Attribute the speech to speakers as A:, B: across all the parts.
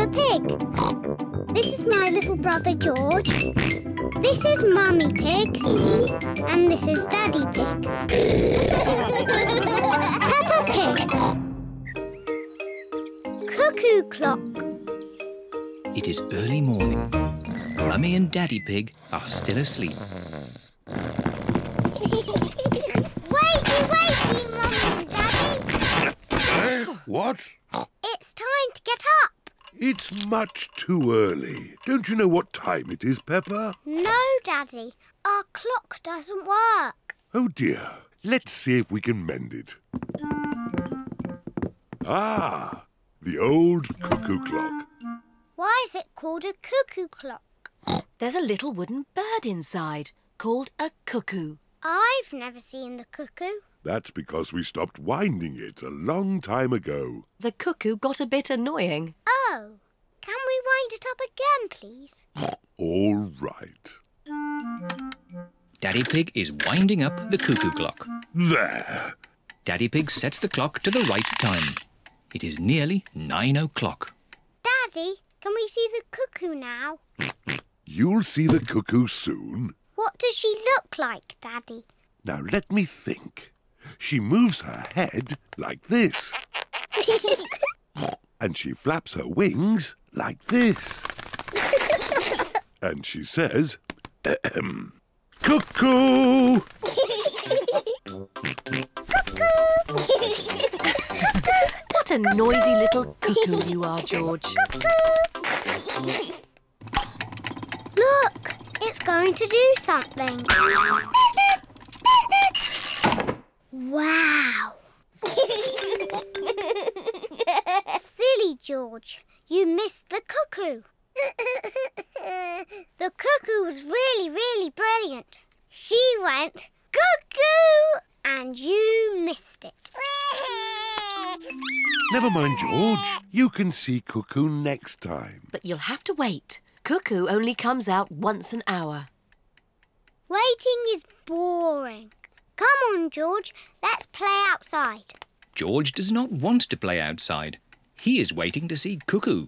A: Peppa Pig. This is my little brother George. This is Mummy Pig. And this is Daddy Pig. Peppa Pig. Cuckoo Clock.
B: It is early morning. Mummy and Daddy Pig are still asleep.
A: Wakey, Mummy and Daddy.
C: What?
A: It's time to get up.
C: It's much too early. Don't you know what time it is, Peppa?
A: No, Daddy. Our clock doesn't work.
C: Oh, dear. Let's see if we can mend it. Ah, the old cuckoo clock.
A: Why is it called a cuckoo clock?
D: There's a little wooden bird inside called a cuckoo.
A: I've never seen the cuckoo.
C: That's because we stopped winding it a long time ago.
D: The cuckoo got a bit annoying.
A: Oh, can we wind it up again, please?
C: All right.
B: Daddy Pig is winding up the cuckoo clock.
C: There.
B: Daddy Pig sets the clock to the right time. It is nearly 9 o'clock.
A: Daddy, can we see the cuckoo now?
C: You'll see the cuckoo soon.
A: What does she look like, Daddy?
C: Now let me think. She moves her head like this. And she flaps her wings like this. And she says, cuckoo!
D: What a noisy little cuckoo you are, George.
A: Look, it's going to do something. Wow! Silly George, you missed the cuckoo. The cuckoo was really, really brilliant. She went cuckoo and you missed it.
C: Never mind, George. You can see cuckoo next time.
D: But you'll have to wait. Cuckoo only comes out once an hour.
A: Waiting is boring. Come on, George, let's play outside.
B: George does not want to play outside. He is waiting to see Cuckoo.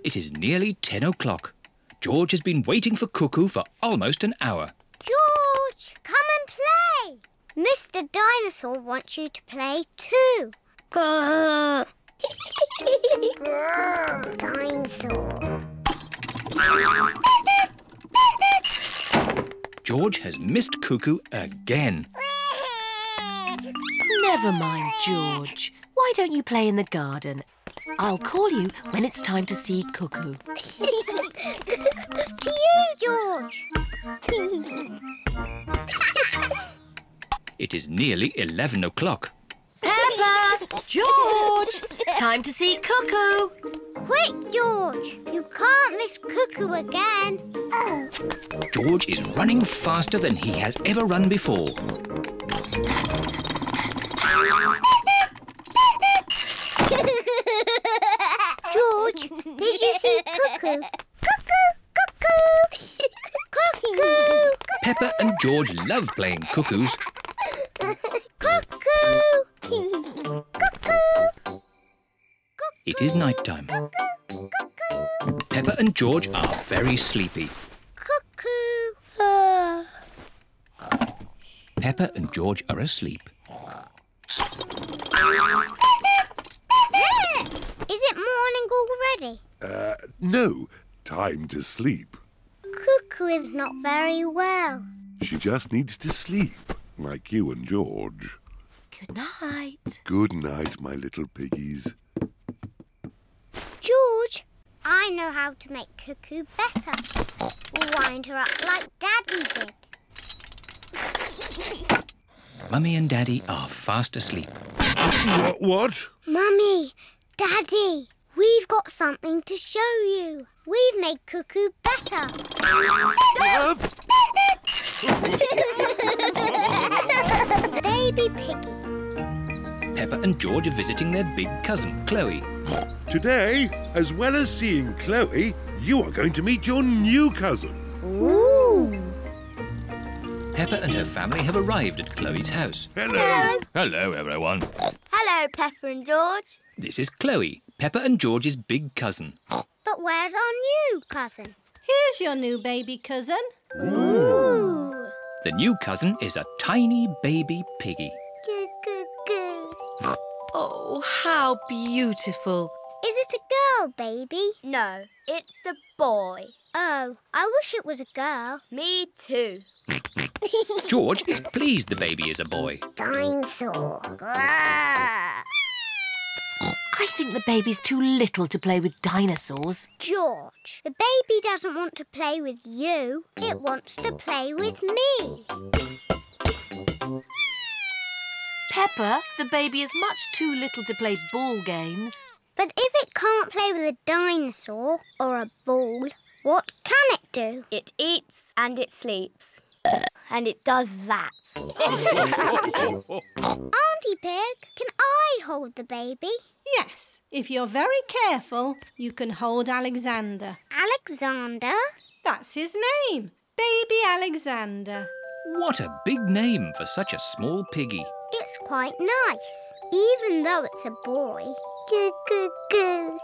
B: It is nearly 10 o'clock. George has been waiting for Cuckoo for almost an hour.
A: George, come and play. Mr. Dinosaur wants you to play too. Grrr. Grrr, dinosaur.
B: George has missed Cuckoo again.
D: Never mind, George. Why don't you play in the garden? I'll call you when it's time to see Cuckoo.
A: To you, George.
B: It is nearly 11 o'clock.
D: Peppa! George! Time to see Cuckoo!
A: Quick, George. You can't miss Cuckoo again. Oh.
B: George is running faster than he has ever run before.
A: George, did you see Cuckoo? Cuckoo! Cuckoo! Cuckoo!
B: Peppa and George love playing cuckoos.
A: Cuckoo! Cuckoo!
B: It is night time. Peppa and George are very sleepy.
A: Cuckoo!
B: Peppa and George are asleep.
A: Is it morning already?
C: No. Time to sleep.
A: Cuckoo is not very well.
C: She just needs to sleep, like you and George.
D: Good night.
C: Good night, my little piggies.
A: George, I know how to make Cuckoo better. We'll wind her up like Daddy did.
B: Mummy and Daddy are fast asleep.
C: What?
A: Mummy, Daddy, we've got something to show you. We've made Cuckoo better. Baby Piggy.
B: Peppa and George are visiting their big cousin, Chloe.
C: Today, as well as seeing Chloe, you are going to meet your new cousin.
A: Ooh.
B: Peppa and her family have arrived at Chloe's house.
C: Hello.
B: Hello, everyone.
A: Hello,
E: Hello, Peppa and George.
B: This is Chloe, Peppa and George's big cousin.
A: But where's our new cousin?
F: Here's your new baby cousin.
A: Ooh.
B: The new cousin is a tiny baby piggy.
A: Goo, goo, goo.
D: Oh, how beautiful.
A: Is it a girl, baby?
E: No, it's a boy.
A: Oh, I wish it was a girl.
E: Me too.
B: George is pleased the baby is a boy.
A: Dinosaur.
D: I think the baby's too little to play with dinosaurs.
A: George, the baby doesn't want to play with you. It wants to play with me.
D: Peppa, the baby is much too little to play ball games.
A: But if it can't play with a dinosaur or a ball, what can it do?
E: It eats and it sleeps. And it does that.
A: Auntie Pig, can I hold the baby?
F: Yes, if you're very careful, you can hold Alexander.
A: Alexander?
F: That's his name, Baby Alexander.
B: What a big name for such a small piggy.
A: It's quite nice, even though it's a boy. Goo, goo, goo.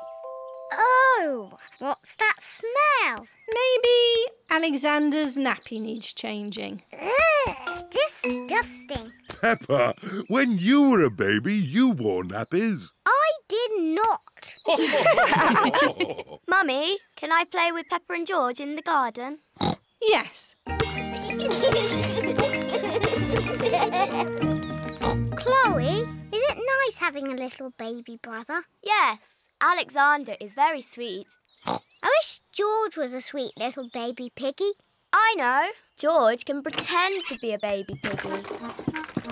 A: Oh, what's that smell?
F: Maybe Alexander's nappy needs changing.
A: Ugh, disgusting.
C: Peppa, when you were a baby, you wore nappies.
A: I did not.
E: Mummy, can I play with Peppa and George in the garden?
F: Yes.
A: Chloe, is it nice having a little baby brother?
E: Yes, Alexander is very sweet.
A: I wish George was a sweet little baby piggy.
E: I know. George can pretend to be a baby piggy.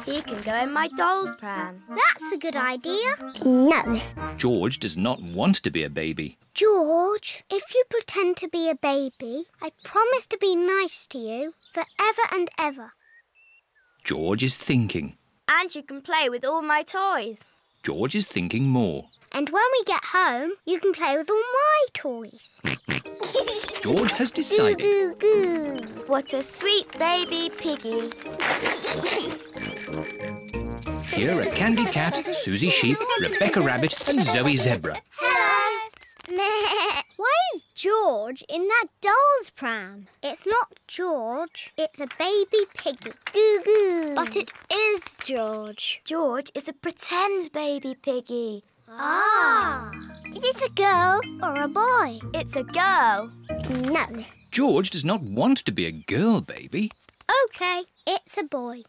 E: He can go in my doll's pram.
A: That's a good idea. No.
B: George does not want to be a baby.
A: George, if you pretend to be a baby, I promise to be nice to you forever and ever.
B: George is thinking.
E: And you can play with all my toys.
B: George is thinking more.
A: And when we get home, you can play with all my toys.
B: George has decided.
A: Goo, goo, goo.
E: What a sweet baby piggy.
B: Here are Candy Cat, Susie Sheep, Rebecca Rabbit and Zoe Zebra.
A: Hello. Why is George in that doll's pram? It's not George, it's a baby piggy. Goo goo. But it is George.
E: George is a pretend baby piggy.
A: Ah. Is it a girl or a boy?
E: It's a girl.
A: No.
B: George does not want to be a girl baby.
A: OK, it's a boy.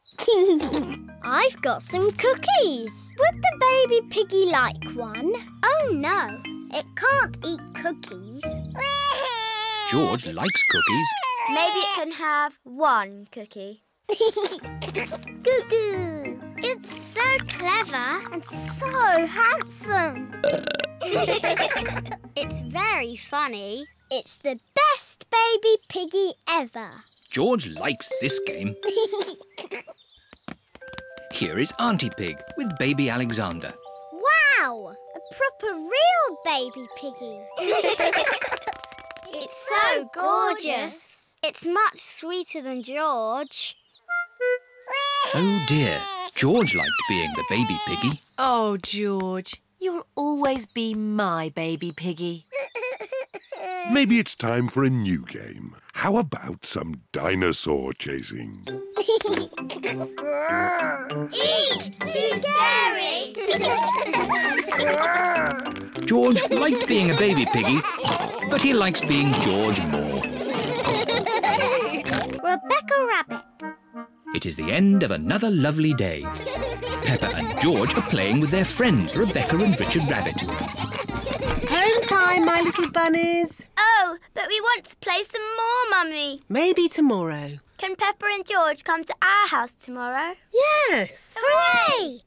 A: I've got some cookies. Would the baby piggy like one? Oh, no. It can't eat cookies.
B: George likes cookies.
E: Maybe it can have one cookie.
A: Goo goo. It's so clever and so handsome. It's very funny. It's the best baby piggy ever.
B: George likes this game. Here is Auntie Pig with baby Alexander.
A: Wow! A proper real baby piggy. It's so gorgeous. It's much sweeter than George.
B: Oh dear, George liked being the baby piggy.
D: Oh, George, you'll always be my baby piggy.
C: Maybe it's time for a new game. How about some dinosaur chasing?
A: Eek! Too scary!
B: George liked being a baby piggy, but he likes being George more.
A: Rebecca Rabbit.
B: It is the end of another lovely day. Peppa and George are playing with their friends Rebecca and Richard Rabbit.
G: Home time, my little bunnies.
E: Oh, but we want to play some more, Mummy.
G: Maybe tomorrow.
E: Can Peppa and George come to our house tomorrow?
G: Yes.
A: Hooray!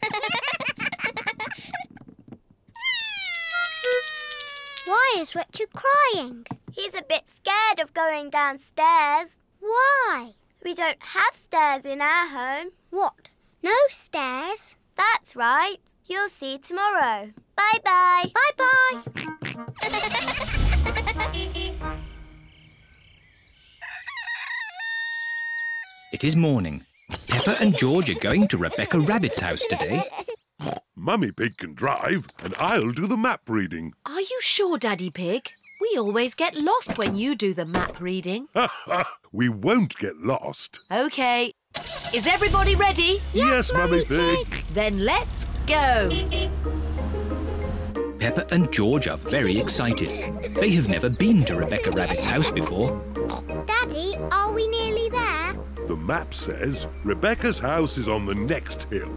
A: Why is Richard crying?
E: He's a bit scared of going downstairs.
A: Why?
E: We don't have stairs in our home.
A: What? No stairs?
E: That's right. You'll see tomorrow. Bye-bye.
A: Bye-bye.
B: It is morning. Peppa and George are going to Rebecca Rabbit's house today.
C: Mummy Pig can drive and I'll do the map reading.
D: Are you sure, Daddy Pig? We always get lost when you do the map reading.
C: We won't get lost.
D: OK. Is everybody ready?
C: Yes, Mummy Pig.
D: Then let's go.
B: Peppa and George are very excited. They have never been to Rebecca Rabbit's house before.
A: Daddy, are we nearly there?
C: The map says Rebecca's house is on the next hill.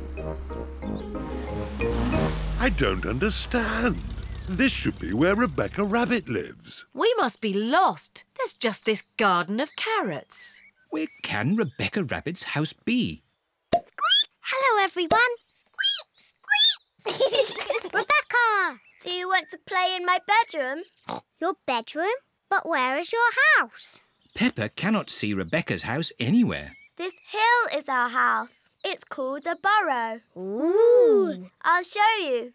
C: I don't understand. This should be where Rebecca Rabbit lives.
D: We must be lost. There's just this garden of carrots.
B: Where can Rebecca Rabbit's house be?
A: Hello, everyone. Squeak, squeak. Rebecca!
E: Do you want to play in my bedroom?
A: Your bedroom? But where is your house?
B: Peppa cannot see Rebecca's house anywhere.
E: This hill is our house. It's called a burrow.
A: Ooh.
E: I'll show you.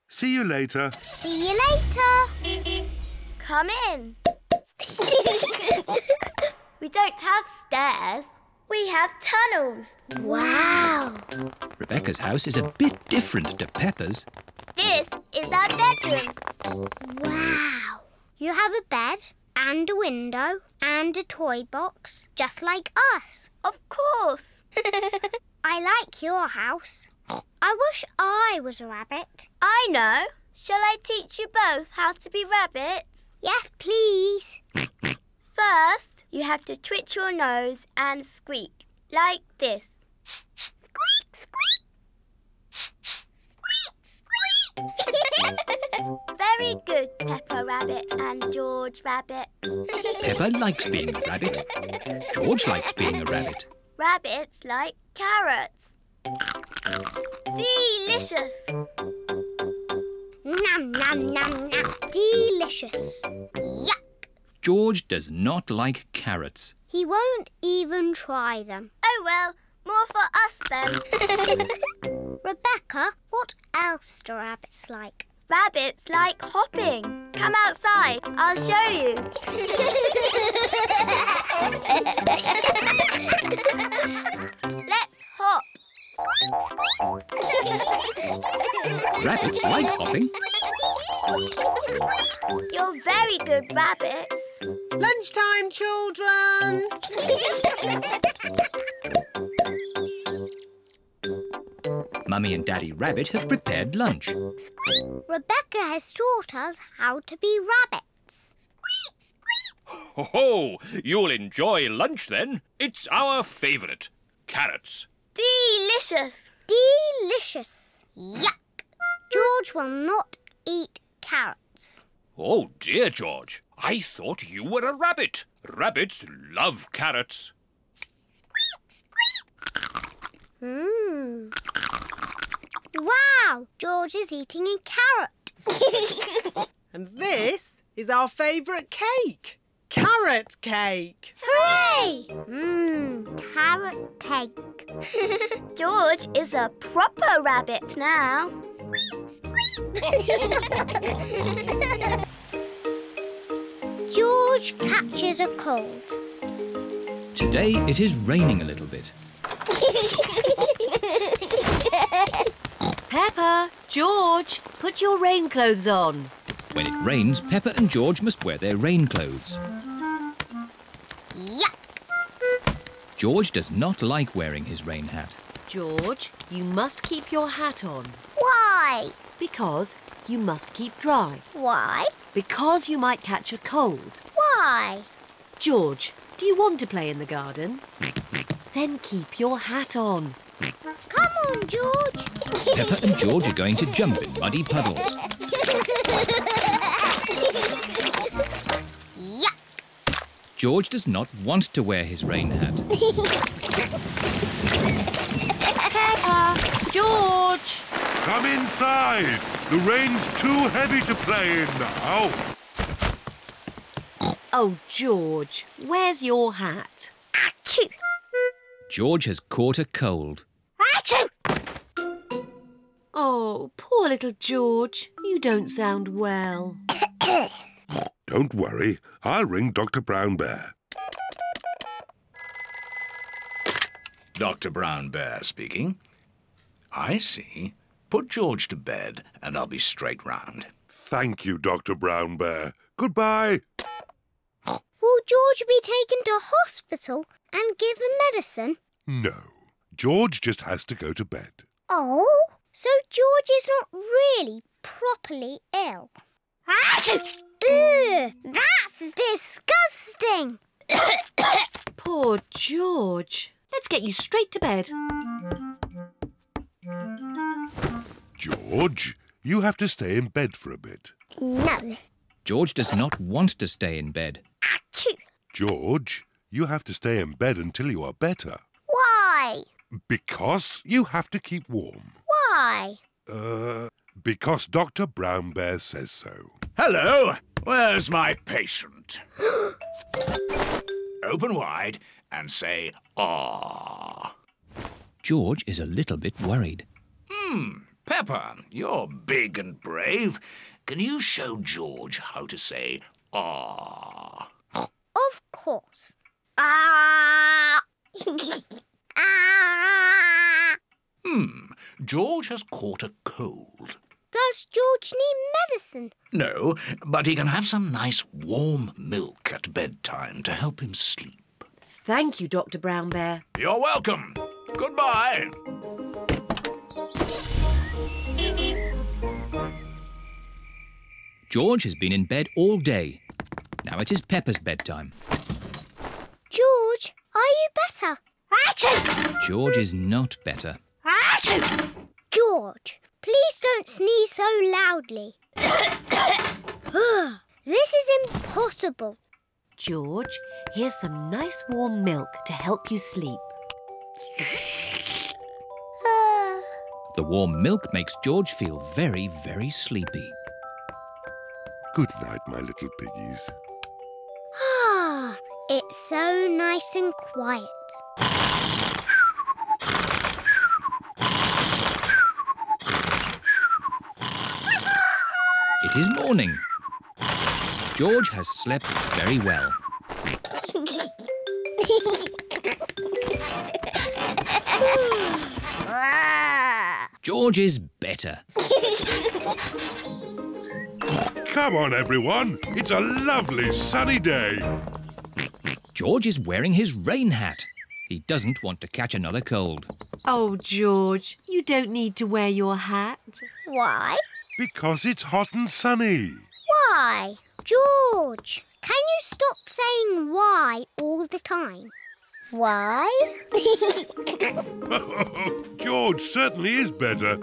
C: See you later.
A: See you later.
E: Come in. We don't have stairs. We have tunnels.
A: Wow.
B: Rebecca's house is a bit different to Peppa's.
E: This is our bedroom.
A: Wow. You have a bed and a window and a toy box, just like us.
E: Of course.
A: I like your house. I wish I was a rabbit.
E: I know. Shall I teach you both how to be rabbits?
A: Yes, please.
E: First, you have to twitch your nose and squeak, like this.
A: Squeak, squeak. Squeak, squeak.
E: Very good, Peppa Rabbit and George Rabbit.
B: Peppa likes being a rabbit. George likes being a rabbit.
E: Rabbits like carrots. Delicious.
A: Nom, nom, nom, nom. Delicious. Yuck.
B: George does not like carrots.
A: He won't even try them.
E: Oh, well, more for us then.
A: Rebecca, what else do rabbits like?
E: Rabbits like hopping. Come outside, I'll show you. Let's hop.
B: Rabbits like hopping.
E: You're very good rabbits.
G: Lunchtime, children!
B: Mummy and Daddy Rabbit have prepared lunch.
A: Rebecca has taught us how to be rabbits.
H: Ho-ho! You'll enjoy lunch then. It's our favourite. Carrots.
E: Delicious.
A: Delicious. Yuck. George will not eat carrots.
H: Oh dear, George. I thought you were a rabbit. Rabbits love carrots.
A: Wow, George is eating a carrot.
G: And this is our favourite cake. Carrot cake.
A: Hooray! Carrot cake.
E: George is a proper rabbit now.
A: George catches a cold.
B: Today it is raining a little bit.
D: Peppa, George, put your rain clothes on.
B: When it rains, Peppa and George must wear their rain clothes.
A: Yuck!
B: George does not like wearing his rain hat.
D: George, you must keep your hat on.
A: Why?
D: Because you must keep dry.
A: Why?
D: Because you might catch a cold.
A: Why?
D: George, do you want to play in the garden? Then keep your hat on.
A: Come on, George.
B: Peppa and George are going to jump in muddy puddles.
A: Yuck!
B: George does not want to wear his rain hat.
D: Peppa, George!
C: Come inside. The rain's too heavy to play in now.
D: Oh, George, where's your hat?
A: Achoo!
B: George has caught a cold.
A: Achoo!
D: Oh, poor little George. You don't sound well.
C: Don't worry. I'll ring Dr. Brown Bear.
I: Dr. Brown Bear speaking. I see. Put George to bed and I'll be straight round.
C: Thank you, Dr. Brown Bear. Goodbye.
A: Will George be taken to hospital and given medicine?
C: No, George just has to go to bed.
A: Oh, so George is not really properly ill. Ugh, that's disgusting.
D: Poor George. Let's get you straight to bed.
C: George, you have to stay in bed for a bit.
A: No.
B: George does not want to stay in bed.
A: Achoo.
C: George, you have to stay in bed until you are better.
A: Why?
C: Because you have to keep warm.
A: Why?
C: Because Dr. Brown Bear says so.
I: Hello, where's my patient? Open wide and say, "Ah."
B: George is a little bit worried.
I: Peppa, you're big and brave. Can you show George how to say, "Ah"?
A: Of course. Ah. Ah.
I: George has caught a cold.
A: Does George need medicine?
I: No, but he can have some nice warm milk at bedtime to help him sleep.
D: Thank you, Dr. Brown Bear.
I: You're welcome. Goodbye.
B: George has been in bed all day. Now it is Peppa's bedtime.
A: George, are you better? Achoo!
B: George is not better.
A: Achoo! George, please don't sneeze so loudly. This is impossible.
D: George, here's some nice warm milk to help you sleep.
B: The warm milk makes George feel very, very sleepy.
C: Good night, my little piggies.
A: It's so nice and quiet.
B: It is morning. George has slept very well. George is better.
C: Come on, everyone. It's a lovely sunny day.
B: George is wearing his rain hat. He doesn't want to catch another cold.
D: Oh, George, you don't need to wear your hat.
A: Why?
C: Because it's hot and sunny.
A: Why? George, can you stop saying why all the time? Why?
C: George certainly is better.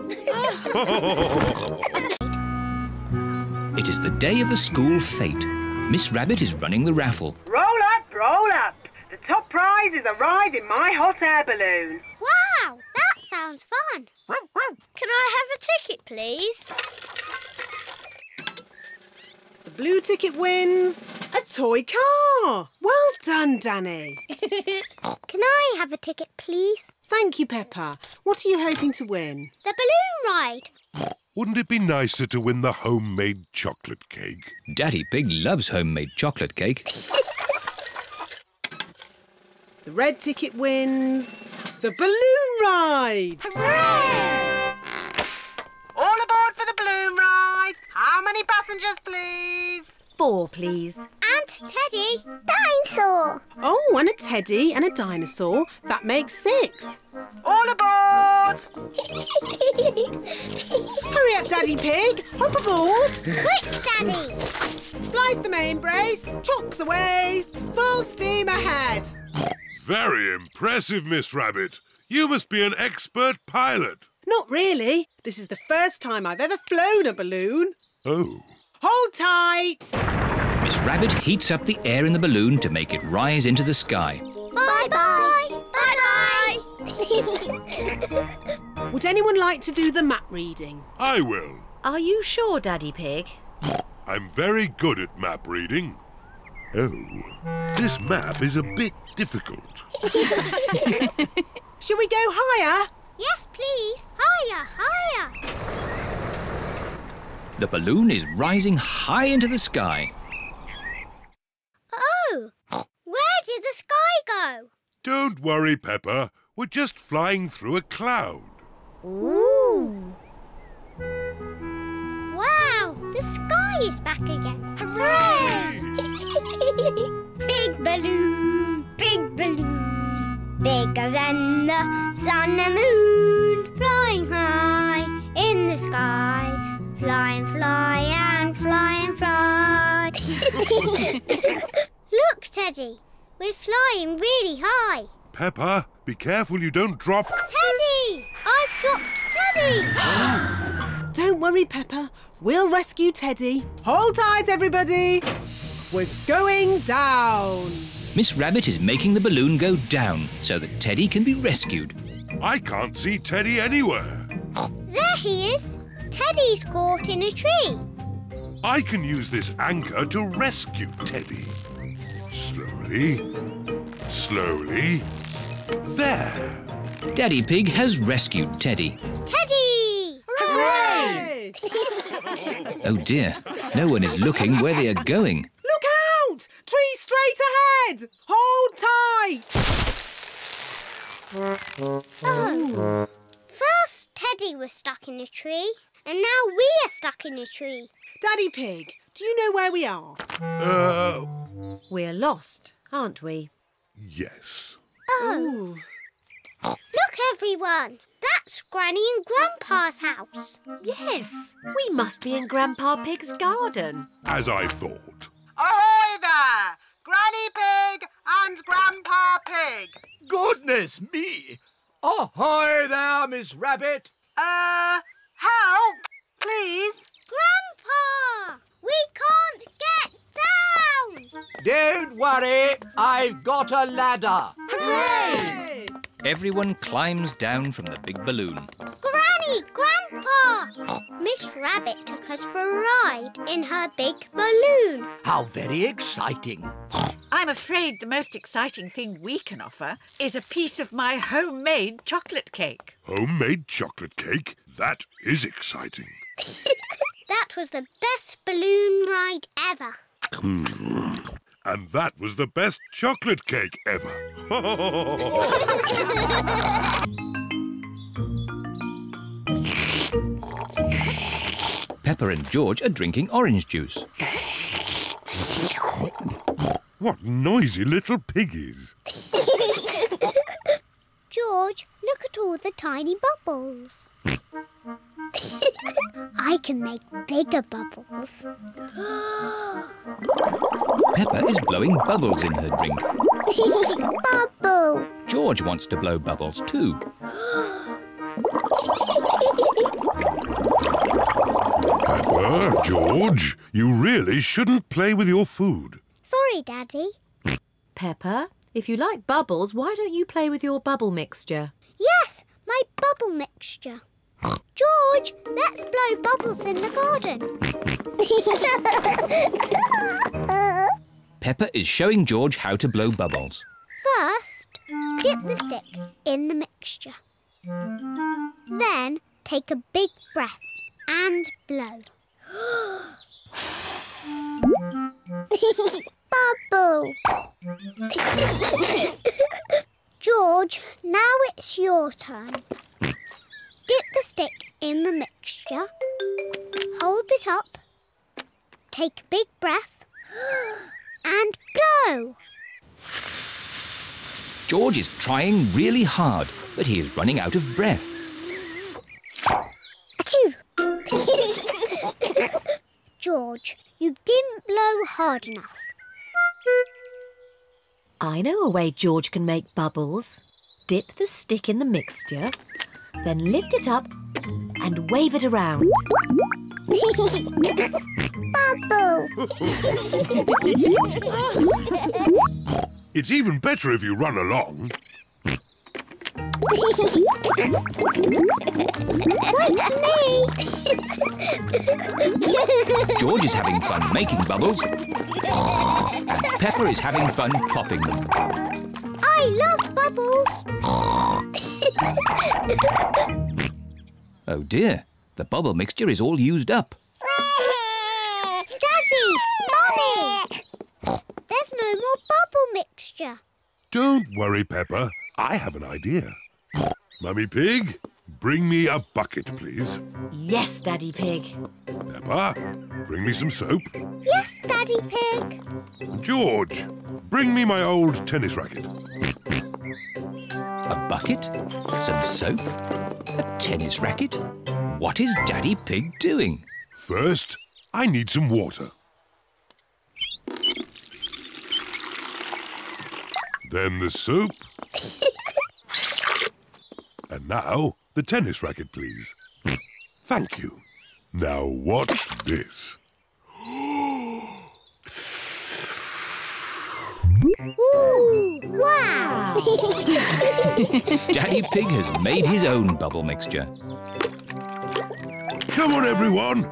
B: It is the day of the school fete. Miss Rabbit is running the raffle.
J: Roll up, roll up. The top prize is a ride in my hot air balloon.
A: Wow, that sounds fun. Can I have a ticket, please?
G: The blue ticket wins a toy car. Well done, Danny.
A: Can I have a ticket, please?
G: Thank you, Peppa. What are you hoping to win?
A: The balloon ride.
C: Wouldn't it be nicer to win the homemade chocolate cake?
B: Daddy Pig loves homemade chocolate cake.
G: The red ticket wins the balloon ride.
A: Hooray!
J: All aboard for the balloon ride. How many passengers, please?
D: 4, please.
A: And Teddy. Dinosaur.
G: Oh, and a teddy and a dinosaur. That makes 6.
J: All aboard.
G: Hurry up, Daddy Pig. Hop aboard.
A: Quick, Daddy.
G: Splice the main brace. Chocks away. Full steam ahead.
C: Very impressive, Miss Rabbit. You must be an expert pilot.
G: Not really. This is the first time I've ever flown a balloon.
C: Oh.
G: Hold tight.
B: Miss Rabbit heats up the air in the balloon to make it rise into the sky.
A: Bye-bye. Bye-bye.
G: Would anyone like to do the map reading?
C: I will.
D: Are you sure, Daddy Pig?
C: I'm very good at map reading. Oh, this map is a bit difficult.
G: Shall we go higher?
A: Yes, please. Higher, higher.
B: The balloon is rising high into the sky.
A: Oh, where did the sky go?
C: Don't worry, Peppa. We're just flying through a cloud.
A: Ooh. is back again. Hooray! Big balloon, bigger than the sun and moon, flying high in the sky, fly and fly and fly and fly. Look, Teddy, we're flying really high.
C: Peppa, be careful you don't drop...
A: Teddy! I've dropped Teddy!
G: Don't worry, Peppa. We'll rescue Teddy. Hold tight, everybody. We're going down.
B: Miss Rabbit is making the balloon go down so that Teddy can be rescued.
C: I can't see Teddy anywhere.
A: There he is. Teddy's caught in a tree.
C: I can use this anchor to rescue Teddy. Slowly. Slowly. There.
B: Daddy Pig has rescued Teddy.
A: Teddy!
G: Hooray!
B: Oh dear, no one is looking where they are going.
G: Look out! Tree straight ahead! Hold tight!
A: Oh. First Teddy was stuck in a tree, and now we are stuck in a tree.
G: Daddy Pig, do you know where we are?
D: We're lost, aren't we?
C: Yes.
A: Oh. Look, everyone. That's Granny and Grandpa's house.
D: Yes, we must be in Grandpa Pig's garden.
C: As I thought.
J: Ahoy there! Granny Pig and Grandpa Pig.
K: Goodness me! Ahoy there, Miss Rabbit.
J: Help, please.
A: Grandpa! We can't get down!
K: Don't worry, I've got a ladder.
G: Hooray!
B: Everyone climbs down from the big balloon.
A: Granny, Grandpa! Miss Rabbit took us for a ride in her big balloon.
K: How very exciting.
L: I'm afraid the most exciting thing we can offer is a piece of my homemade chocolate cake.
C: Homemade chocolate cake? That is exciting.
A: That was the best balloon ride ever.
C: And that was the best chocolate cake ever.
B: Peppa and George are drinking orange juice.
C: What noisy little piggies.
A: George, look at all the tiny bubbles. I can make bigger bubbles.
B: Peppa is blowing bubbles in her drink.
A: Bubble.
B: George wants to blow bubbles too.
C: Peppa, George, you really shouldn't play with your food.
A: Sorry, Daddy.
D: Peppa, if you like bubbles, why don't you play with your bubble mixture?
A: Yes, my bubble mixture. George, let's blow bubbles in the garden.
B: Peppa is showing George how to blow bubbles.
A: First, dip the stick in the mixture. Then take a big breath and blow. Bubble. George, now it's your turn. Dip the stick in the mixture. Hold it up. Take a big breath and blow.
B: George is trying really hard, but he is running out of breath.
A: Achoo! George, you didn't blow hard enough.
D: I know a way George can make bubbles. Dip the stick in the mixture, then lift it up and wave it around.
A: Bubble!
C: It's even better if you run along.
A: Wait for me!
B: George is having fun making bubbles, and Peppa is having fun popping them.
A: I love bubbles!
B: Oh dear, the bubble mixture is all used up.
A: Daddy! Mummy! There's no more bubble mixture.
C: Don't worry, Peppa. I have an idea. Mummy Pig, bring me a bucket, please.
D: Yes, Daddy Pig.
C: Peppa, bring me some soap.
A: Yes, Daddy Pig.
C: George, bring me my old tennis racket.
B: A bucket? Some soap? A tennis racket? What is Daddy Pig doing?
C: First, I need some water. Then the soap. And now, the tennis racket, please. Thank you. Now watch this.
A: Ooh, wow!
B: Daddy Pig has made his own bubble mixture.
C: Come on, everyone.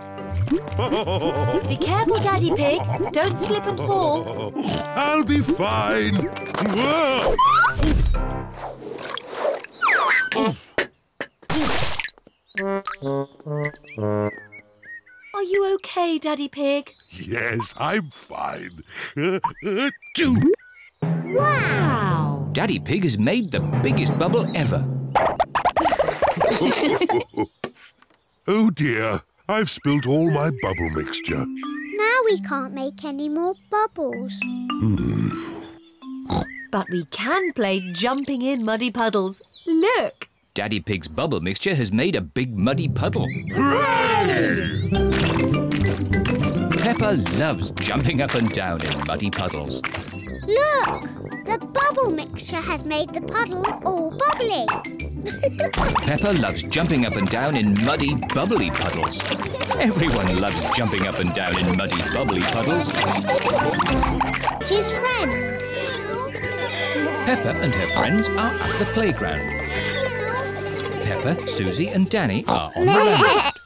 D: Be careful, Daddy Pig. Don't slip and fall.
C: I'll be fine. Whoa.
D: Are you okay, Daddy Pig?
C: Yes, I'm fine.
D: Wow!
B: Daddy Pig has made the biggest bubble ever.
C: Oh dear, I've spilt all my bubble mixture.
A: Now we can't make any more bubbles.
D: But we can play jumping in muddy puddles. Look!
B: Daddy Pig's bubble mixture has made a big muddy puddle.
C: Hooray!
B: Peppa loves jumping up and down in muddy puddles.
A: Look! The bubble mixture has made the puddle all bubbly.
B: Peppa loves jumping up and down in muddy, bubbly puddles. Everyone loves jumping up and down in muddy, bubbly puddles.
A: His friend.
B: Peppa and her friends are at the playground. Peppa, Susie and Danny are on the roundabout.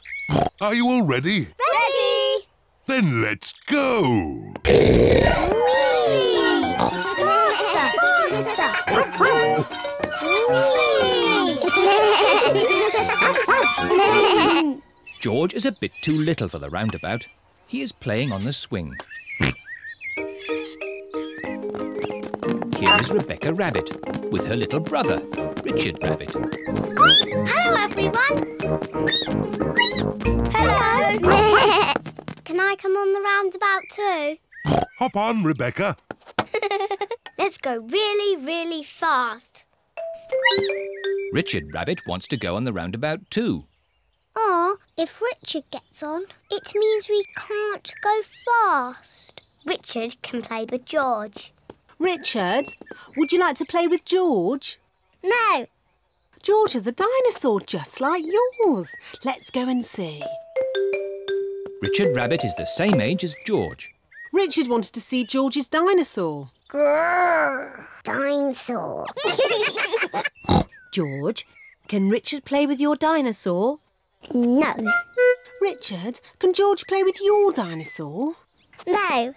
C: Are you all ready?
A: Ready!
C: Then let's go!
A: Faster! Faster!
B: George is a bit too little for the roundabout. He is playing on the swing. Here is Rebecca Rabbit with her little brother, Richard Rabbit.
A: Hello, everyone. Hello. Can I come on the roundabout too?
C: Hop on, Rebecca.
A: Let's go really, really fast.
B: Richard Rabbit wants to go on the roundabout too.
A: If Richard gets on, it means we can't go fast. Richard can play with George.
G: Richard, would you like to play with George?
A: No.
G: George is a dinosaur just like yours. Let's go and see.
B: Richard Rabbit is the same age as George.
G: Richard wanted to see George's dinosaur.
A: Grrr, dinosaur.
D: George, can Richard play with your dinosaur?
A: No.
G: Richard, can George play with your dinosaur?
A: No.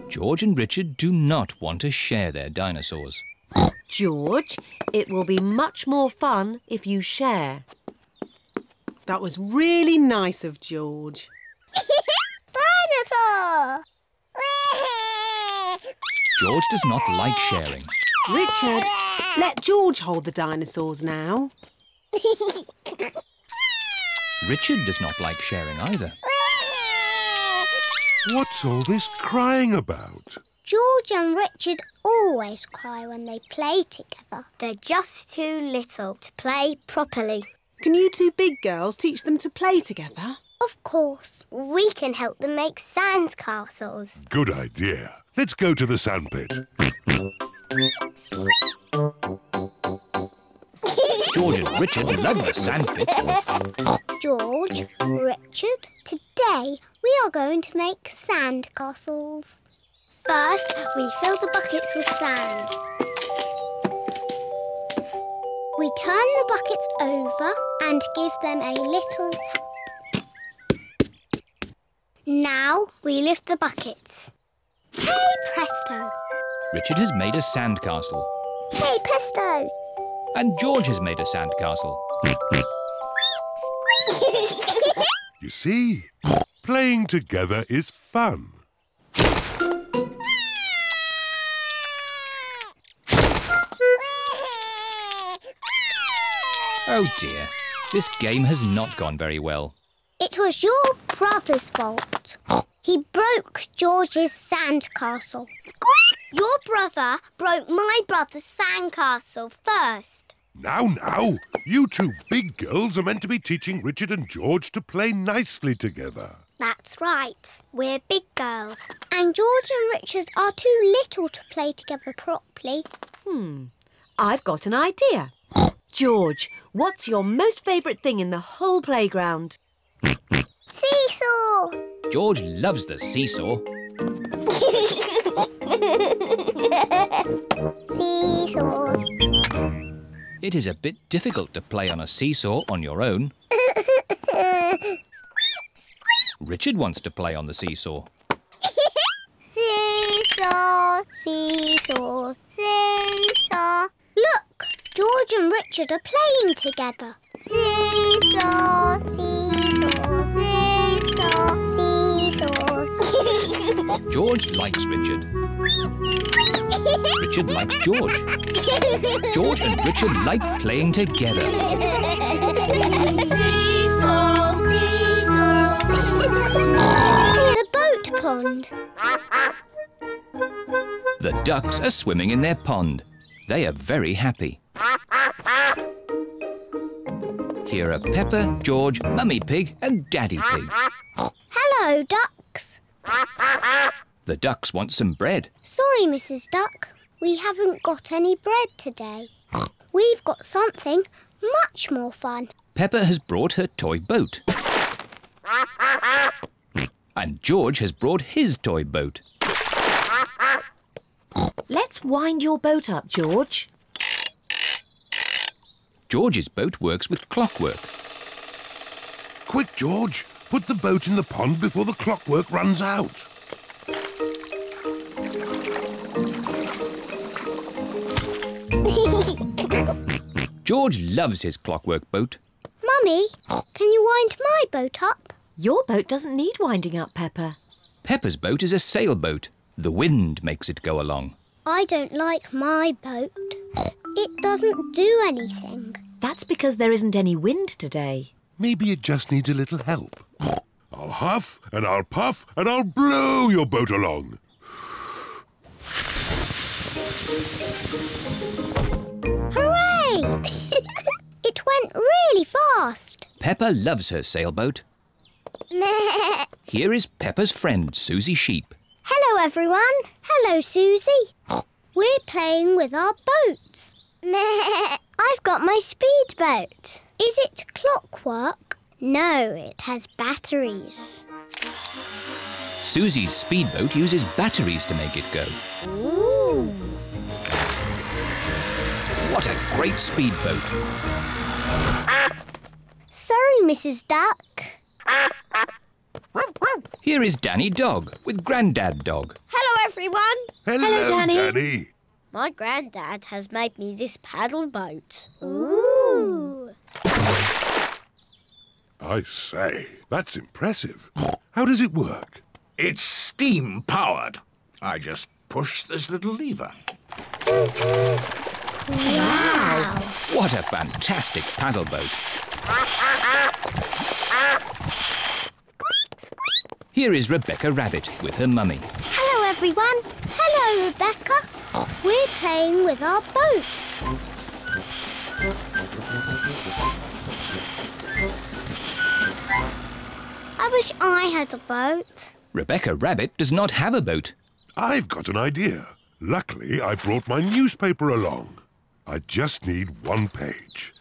B: George and Richard do not want to share their dinosaurs.
D: George, it will be much more fun if you share.
G: That was really nice of George.
A: Dinosaur!
B: George does not like sharing.
G: Richard, let George hold the dinosaurs now.
B: Richard does not like sharing either.
C: What's all this crying about?
A: George and Richard always cry when they play together. They're just too little to play properly.
G: Can you two big girls teach them to play together?
A: Of course. We can help them make sand castles.
C: Good idea. Let's go to the sandpit.
B: George and Richard love the sandpit.
A: George, Richard, today we are going to make sand castles. First, we fill the buckets with sand. We turn the buckets over and give them a little tap. Now we lift the buckets. Hey, presto!
B: Richard has made a sandcastle.
A: Hey, presto!
B: And George has made a sandcastle.
C: You see, playing together is fun.
B: Oh dear, This game has not gone very well.
A: It was your brother's fault. He broke George's sandcastle. Squeak! Your brother broke my brother's sandcastle first.
C: Now, you two big girls are meant to be teaching Richard and George to play nicely together.
A: That's right. We're big girls. And George and Richard are too little to play together properly.
D: I've got an idea. George, what's your most favourite thing in the whole playground?
A: Seesaw!
B: George loves the seesaw.
A: Seesaws.
B: It is a bit difficult to play on a seesaw on your own. Richard wants to play on the seesaw.
A: Seesaw, seesaw, seesaw. Look, George and Richard are playing together. Seesaw, seesaw, seesaw, seesaw.
B: George likes Richard. Richard likes George. George and Richard like playing together.
A: Seesaw, seesaw. The boat pond.
B: The ducks are swimming in their pond. They are very happy. Here are Peppa, George, Mummy Pig and Daddy Pig.
A: Hello, ducks.
B: The ducks want some bread.
A: Sorry, Mrs. Duck. We haven't got any bread today. We've got something much more fun.
B: Peppa has brought her toy boat. And George has brought his toy boat.
D: Let's wind your boat up, George.
B: George's boat works with clockwork.
C: Quick, George. Put the boat in the pond before the clockwork runs out.
B: George loves his clockwork boat.
A: Mummy, can you wind my boat up?
D: Your boat doesn't need winding up, Peppa.
B: Peppa's boat is a sailboat. The wind makes it go along.
A: I don't like my boat. It doesn't do anything.
D: That's because there isn't any wind today.
C: Maybe it just needs a little help. I'll huff and I'll puff and I'll blow your boat along.
A: Hooray! It went really fast.
B: Peppa loves her sailboat.
A: Meh.
B: Here is Peppa's friend, Susie Sheep.
A: Hello, everyone. Hello, Susie. We're playing with our boats. Meh. I've got my speedboat. Is it clockwork? No, it has batteries.
B: Susie's speedboat uses batteries to make it go.
A: Ooh.
B: What a great speedboat.
A: Sorry, Mrs. Duck.
B: Here is Danny Dog with Grandad Dog.
A: Hello, everyone.
C: Hello,
D: Danny.
C: Danny.
A: My granddad has made me this paddle boat. Ooh.
C: I say, that's impressive. How does it work?
I: It's steam-powered. I just push this little lever.
A: Wow.
B: What a fantastic paddle boat. Here is Rebecca Rabbit with her mummy.
A: Hello, everyone. Hello, Rebecca. We're playing with our boats. I wish I had a boat.
B: Rebecca Rabbit does not have a boat.
C: I've got an idea. Luckily, I brought my newspaper along. I just need one page.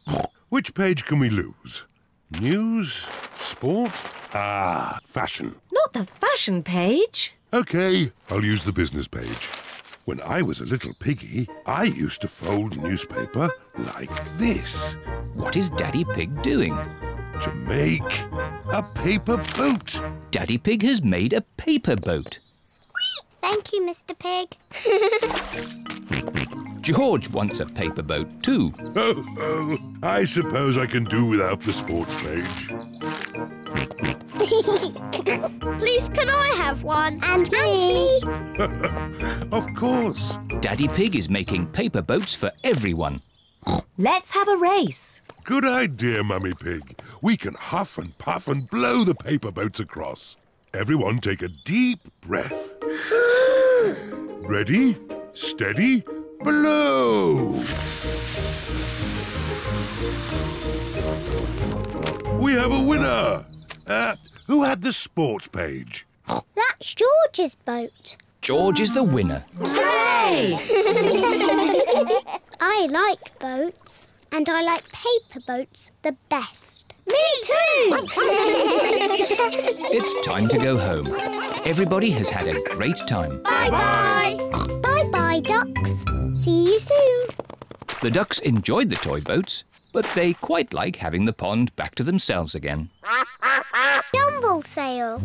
C: Which page can we lose? News? Sport? Ah, fashion.
D: Not the fashion page.
C: OK, I'll use the business page. When I was a little piggy, I used to fold newspaper like this.
B: What is Daddy Pig doing?
C: To make a paper boat.
B: Daddy Pig has made a paper boat.
A: Thank you, Mr. Pig.
B: George wants a paper boat too.
C: Oh, I suppose I can do without the sports page.
A: Please, can I have one? And me.
C: Of course.
B: Daddy Pig is making paper boats for everyone.
D: Let's have a race.
C: Good idea, Mummy Pig. We can huff and puff and blow the paper boats across. Everyone take a deep breath. Ready, steady, blow! We have a winner! Who had the sports page?
A: That's George's boat.
B: George is the winner.
D: Hooray!
A: I like boats, and I like paper boats the best. Me too!
B: It's time to go home. Everybody has had a great time.
A: Bye-bye! Bye-bye, ducks. See you soon.
B: The ducks enjoyed the toy boats, but they quite like having the pond back to themselves again.
A: Jumble Sale.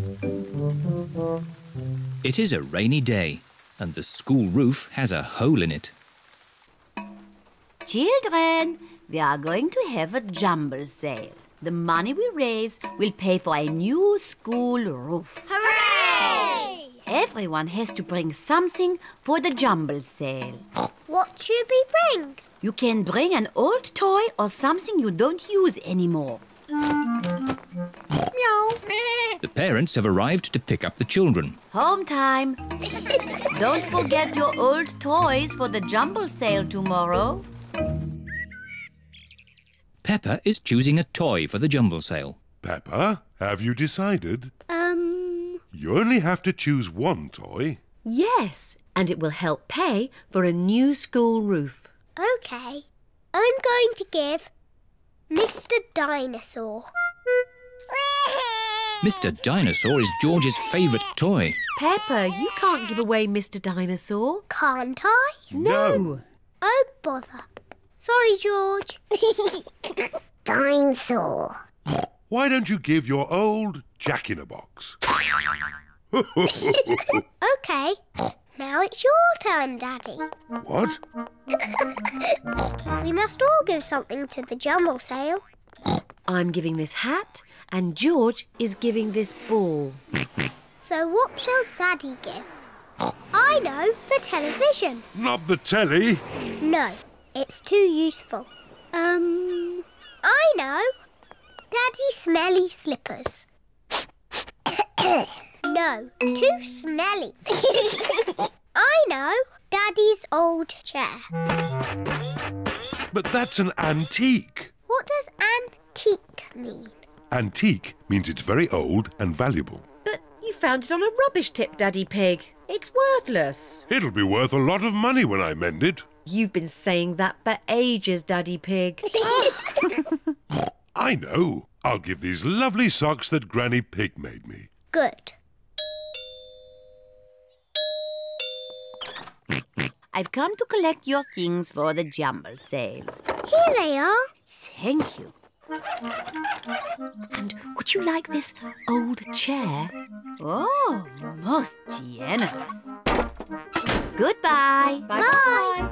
B: It is a rainy day, and the school roof has a hole in it.
M: Children, we are going to have a jumble sale. The money we raise will pay for a new school roof.
A: Hooray!
M: Everyone has to bring something for the jumble sale.
A: What should we bring?
M: You can bring an old toy or something you don't use anymore.
A: Meow.
B: The parents have arrived to pick up the children.
M: Home time. Don't forget your old toys for the jumble sale tomorrow.
B: Peppa is choosing a toy for the jumble sale.
C: Peppa, have you decided? You only have to choose one toy.
D: Yes, and it will help pay for a new school roof.
A: OK. I'm going to give Mr. Dinosaur.
B: Mr. Dinosaur is George's favourite toy.
D: Peppa, you can't give away Mr. Dinosaur.
A: Can't I?
D: No.
A: Oh, bother. Sorry, George. Dinosaur.
C: Why don't you give your old Jack-in-a-Box?
A: OK. Now it's your turn, Daddy.
C: What?
A: We must all give something to the jumble sale.
D: I'm giving this hat and George is giving this ball.
A: So what shall Daddy give? I know, the television.
C: Not the telly.
A: No, it's too useful. I know. Daddy's smelly slippers. No, too smelly. I know. Daddy's old chair.
C: But that's an antique.
A: What does antique mean?
C: Antique means it's very old and valuable.
D: But you found it on a rubbish tip, Daddy Pig. It's worthless.
C: It'll be worth a lot of money when I mend it.
D: You've been saying that for ages, Daddy Pig.
C: I know. I'll give these lovely socks that Granny Pig made me.
A: Good.
M: I've come to collect your things for the jumble sale.
A: Here they are.
M: Thank you.
D: And would you like this old chair?
M: Oh, most generous. Goodbye.
A: Bye.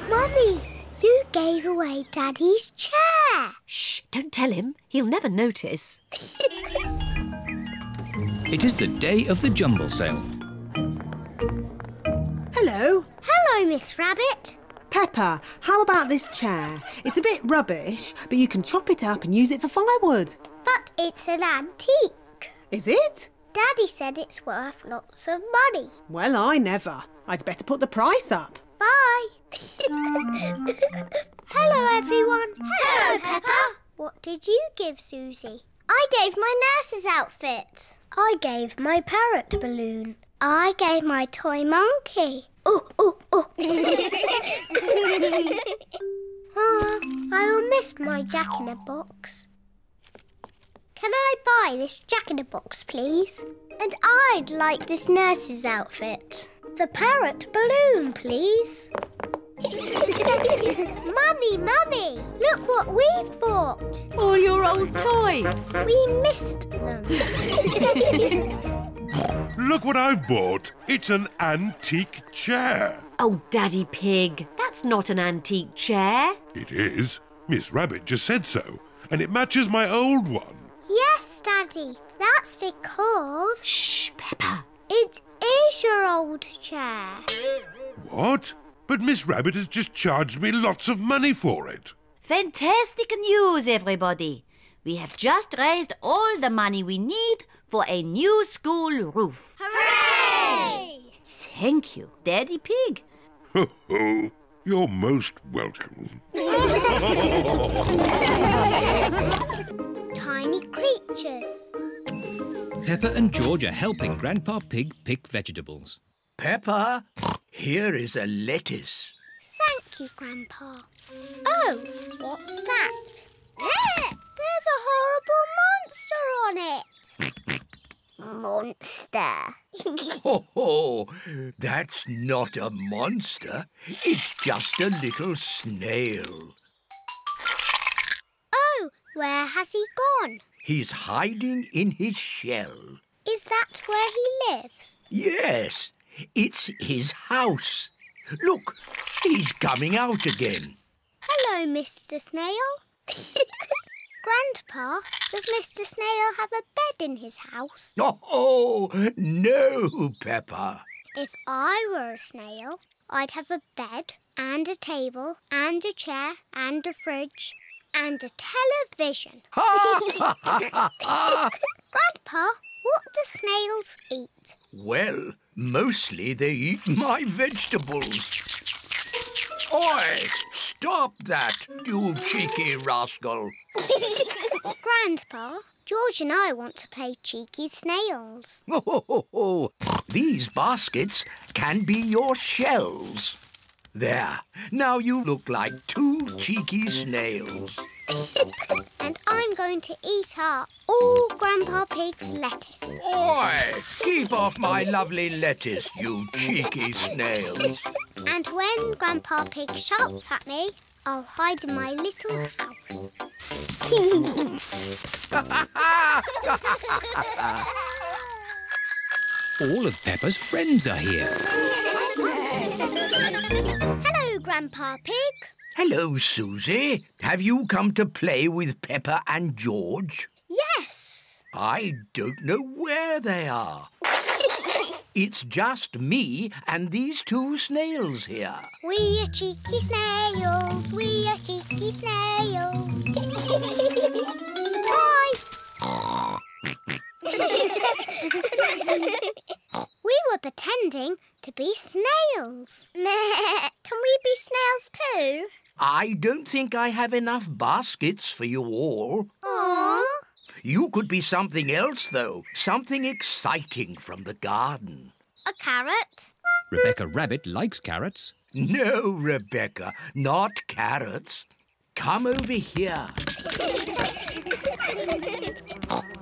A: Mummy, you gave away Daddy's chair.
D: Shh, don't tell him. He'll never notice.
B: It is the day of the jumble sale.
G: Hello.
A: Hello, Miss Rabbit.
G: Peppa, how about this chair? It's a bit rubbish, but you can chop it up and use it for firewood.
A: But it's an antique.
G: Is it?
A: Daddy said it's worth lots of money.
G: Well, I never. I'd better put the price up.
A: Bye. Hello, everyone. Hello, Peppa. What did you give Susie? I gave my nurse's outfit. I gave my parrot balloon. I gave my toy monkey. Oh, oh, oh. I will miss my Jack-in-a-Box. Can I buy this Jack-in-a-Box, please? And I'd like this nurse's outfit. The parrot balloon, please. Mummy, Mummy, look what we've bought.
M: All your old toys.
A: We missed them.
C: Look what I've bought. It's an antique chair.
D: Oh, Daddy Pig, that's not an antique chair.
C: It is. Miss Rabbit just said so. And it matches my old one.
A: Yes, Daddy. That's because...
D: Shh, Peppa.
A: It is your old chair.
C: What? But Miss Rabbit has just charged me lots of money for it.
M: Fantastic news, everybody. We have just raised all the money we need for a new school roof.
A: Hooray!
M: Thank you, Daddy Pig.
C: Ho, ho. You're most welcome.
A: Tiny creatures.
B: Peppa and George are helping Grandpa Pig pick vegetables.
K: Peppa, here is a lettuce.
A: Thank you, Grandpa. Oh, what's that? There! There's a horrible monster on it. Monster.
K: Ho, ho, that's not a monster. It's just a little snail.
A: Oh, where has he gone?
K: He's hiding in his shell.
A: Is that where he lives?
K: Yes, it's his house. Look, he's coming out again.
A: Hello, Mr. Snail. Grandpa, does Mr. Snail have a bed in his house?
K: Oh, no, Peppa.
A: If I were a snail, I'd have a bed and a table and a chair and a fridge and a television. Grandpa, what do snails eat?
K: Well, mostly they eat my vegetables. Oi! Stop that, you cheeky rascal.
A: Grandpa, George and I want to play cheeky snails.
K: These baskets can be your shells. There, now you look like two cheeky snails.
A: And I'm going to eat up all Grandpa Pig's lettuce.
K: Oi! Keep off my lovely lettuce, you cheeky snails.
A: And when Grandpa Pig shouts at me, I'll hide in my little house.
B: All of Peppa's friends are here.
A: Hello, Grandpa Pig.
K: Hello, Susie. Have you come to play with Peppa and George?
A: Yes.
K: I don't know where they are. It's just me and these two snails here.
A: We are cheeky snails. We are cheeky snails. Surprise! We were pretending to be snails. Can we be snails too?
K: I don't think I have enough baskets for you all.
A: Aww.
K: You could be something else, though. Something exciting from the garden.
A: A carrot?
B: Rebecca Rabbit likes carrots.
K: No, Rebecca, not carrots. Come over here.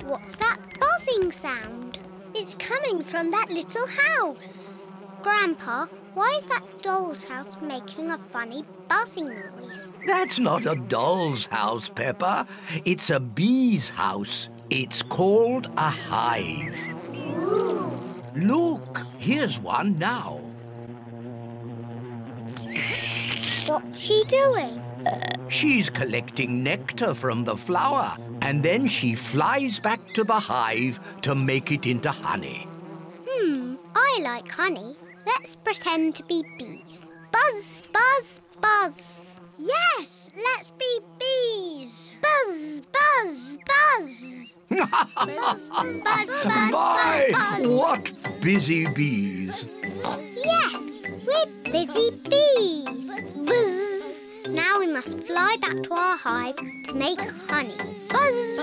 A: What's that buzzing sound? It's coming from that little house. Grandpa, why is that doll's house making a funny buzzing noise?
K: That's not a doll's house, Peppa. It's a bee's house. It's called a hive.
A: Ooh.
K: Look, here's one now.
A: What's she doing?
K: She's collecting nectar from the flower, and then she flies back to the hive to make it into honey.
A: I like honey. Let's pretend to be bees. Buzz, buzz, buzz. Yes, let's be bees. Buzz, buzz, buzz. Buzz, buzz, buzz,
K: My,
A: buzz.
K: what busy bees.
A: Yes, we're busy bees. Buzz. Now we must fly back to our hive to make honey. Buzz.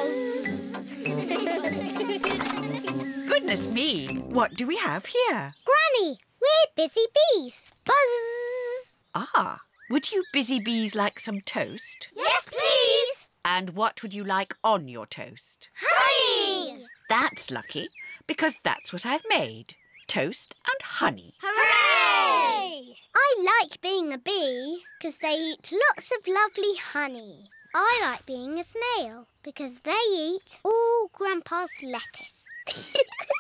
L: Goodness me, what do we have here?
A: Granny, we're busy bees. Buzz.
L: Ah, would you busy bees like some toast?
A: Yes, please.
L: And what would you like on your toast?
A: Honey.
L: That's lucky, because that's what I've made. Toast and honey.
A: Hooray! I like being a bee because they eat lots of lovely honey. I like being a snail because they eat all Grandpa's lettuce.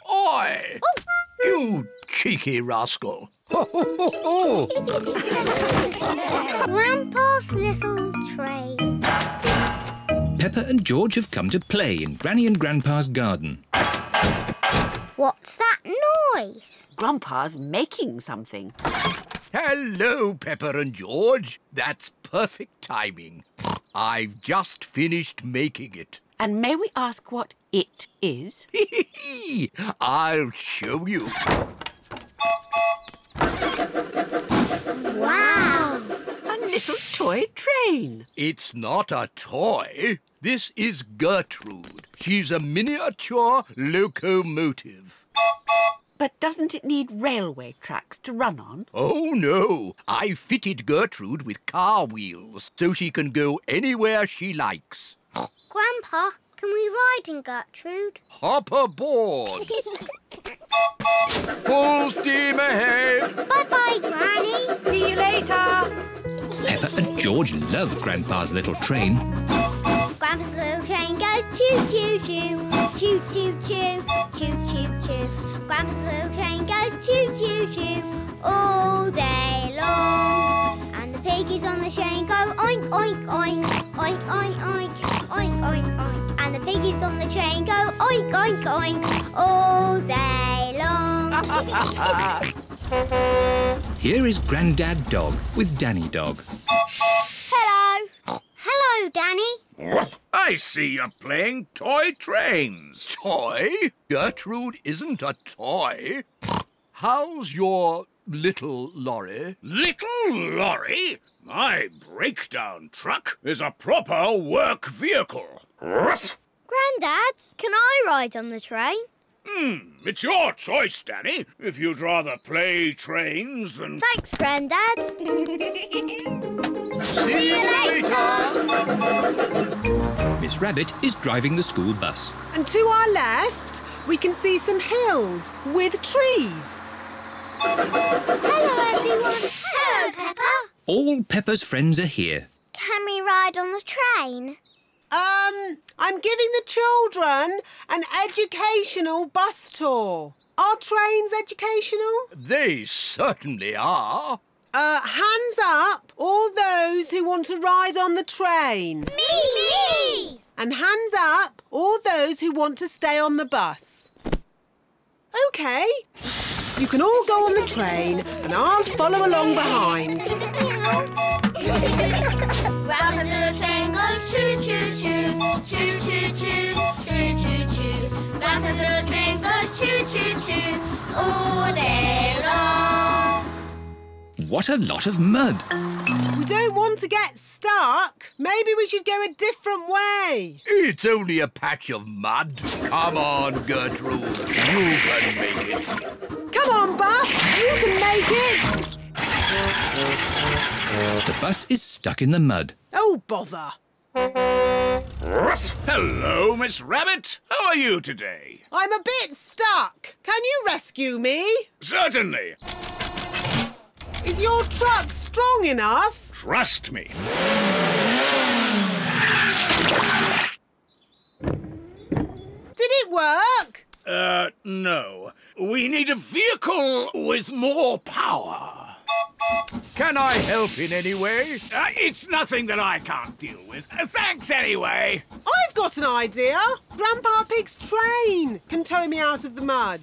K: Oi!
A: Oh.
K: You cheeky rascal.
A: Grandpa's little train.
B: Peppa and George have come to play in Granny and Grandpa's garden.
A: What's that noise?
L: Grandpa's making something.
K: Hello, Peppa and George. That's perfect timing. I've just finished making it.
L: And may we ask what it is?
K: I'll show you.
A: Wow!
L: A little toy train.
K: It's not a toy. This is Gertrude. She's a miniature locomotive.
L: But doesn't it need railway tracks to run on?
K: Oh, no. I fitted Gertrude with car wheels so she can go anywhere she likes.
A: Grandpa, can we ride in Gertrude?
K: Hop aboard. Full steam ahead.
A: Bye-bye, Granny.
L: See you later.
B: Peppa and George love Grandpa's little train.
A: Grandpa's little train goes choo-choo-choo, choo-choo-choo, choo-choo-choo. Grandpa's little train goes choo-choo-choo all day long. And the piggies on the train go oink, oink, oink, oink, oink, oink, oink, oink, oink. And the piggies on the train go oink, oink, oink all day long.
B: Here is Grandad Dog with Danny Dog.
A: Hello. Hello, Danny.
I: I see you're playing toy trains.
K: Toy? Gertrude isn't a toy. How's your little lorry?
H: Little lorry? My breakdown truck is a proper work vehicle.
A: Grandad, can I ride on the train?
H: It's your choice, Danny. If you'd rather play trains than...
A: Thanks, Grandad.
K: See you later.
B: Miss Rabbit is driving the school bus.
G: And to our left, we can see some hills with trees.
A: Hello, everyone. Hello, Peppa.
B: All Peppa's friends are here.
A: Can we ride on the train?
G: I'm giving the children an educational bus tour. Are trains educational?
K: They certainly are.
G: Hands up, all those who want to ride on the train.
A: Me!
G: And hands up, all those who want to stay on the bus. OK. You can all go on the train and I'll follow along behind.
A: Grandpa's little train goes choo-choo-choo, choo-choo-choo, choo-choo-choo. Grandpa's little train goes choo-choo-choo all day long.
B: What a lot of mud.
G: We don't want to get stuck. Maybe we should go a different way.
K: It's only a patch of mud. Come on, Gertrude. You can make it.
G: Come on, bus. You can make it.
B: The bus is stuck in the mud.
G: Oh, bother.
H: Hello, Miss Rabbit. How are you today?
G: I'm a bit stuck. Can you rescue me?
H: Certainly.
G: Is your truck strong enough?
H: Trust me.
G: Did it work?
H: No. We need a vehicle with more power.
K: Can I help in any way?
H: It's nothing that I can't deal with. Thanks anyway.
G: I've got an idea. Grandpa Pig's train can tow me out of the mud.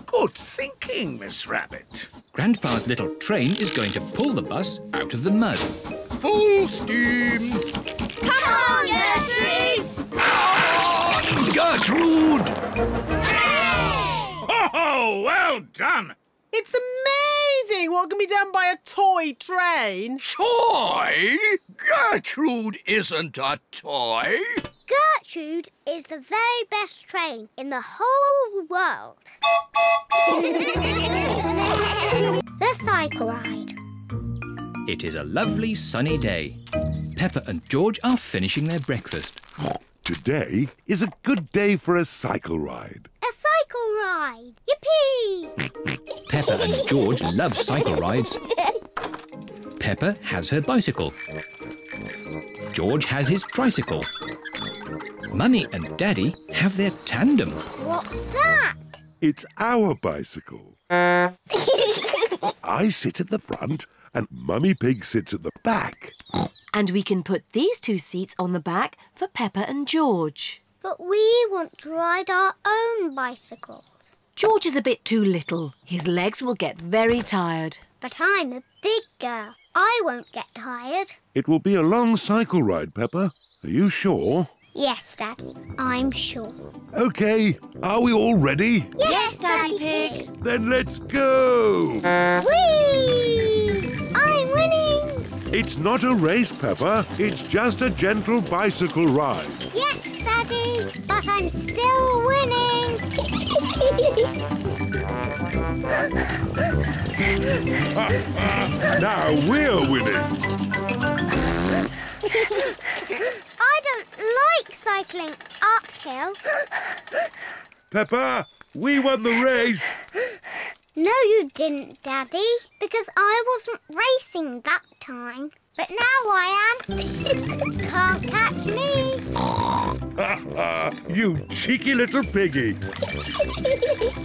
H: Good thinking, Miss Rabbit.
B: Grandpa's little train is going to pull the bus out of the mud.
K: Full steam.
A: Come on, Gertrude.
K: Gertrude!
H: Oh, well done.
G: It's amazing what can be done by a toy train.
K: Toy? Gertrude isn't a toy.
A: Gertrude is the very best train in the whole world. The cycle ride.
B: It is a lovely sunny day. Peppa and George are finishing their breakfast.
C: Today is a good day for a cycle ride.
A: A cycle ride. Yippee!
B: Peppa and George love cycle rides. Peppa has her bicycle. George has his tricycle. Mummy and Daddy have their tandem.
A: What's that?
C: It's our bicycle. I sit at the front and Mummy Pig sits at the back.
D: And we can put these two seats on the back for Peppa and George.
A: But we want to ride our own bicycles.
D: George is a bit too little. His legs will get very tired.
A: But I'm a big girl. I won't get tired.
C: It will be a long cycle ride, Peppa. Are you sure?
A: Yes, Daddy, I'm sure.
C: OK, are we all ready?
D: Yes, Daddy Pig.
C: Then let's go!
A: Whee! I'm winning!
C: It's not a race, Peppa. It's just a gentle bicycle ride.
A: Yes, Daddy, but I'm still winning.
C: Now we're winning.
A: I don't like cycling uphill.
C: Peppa, we won the race.
A: No, you didn't, Daddy, because I wasn't racing that time. But now I am. Can't catch me.
C: You cheeky little piggy.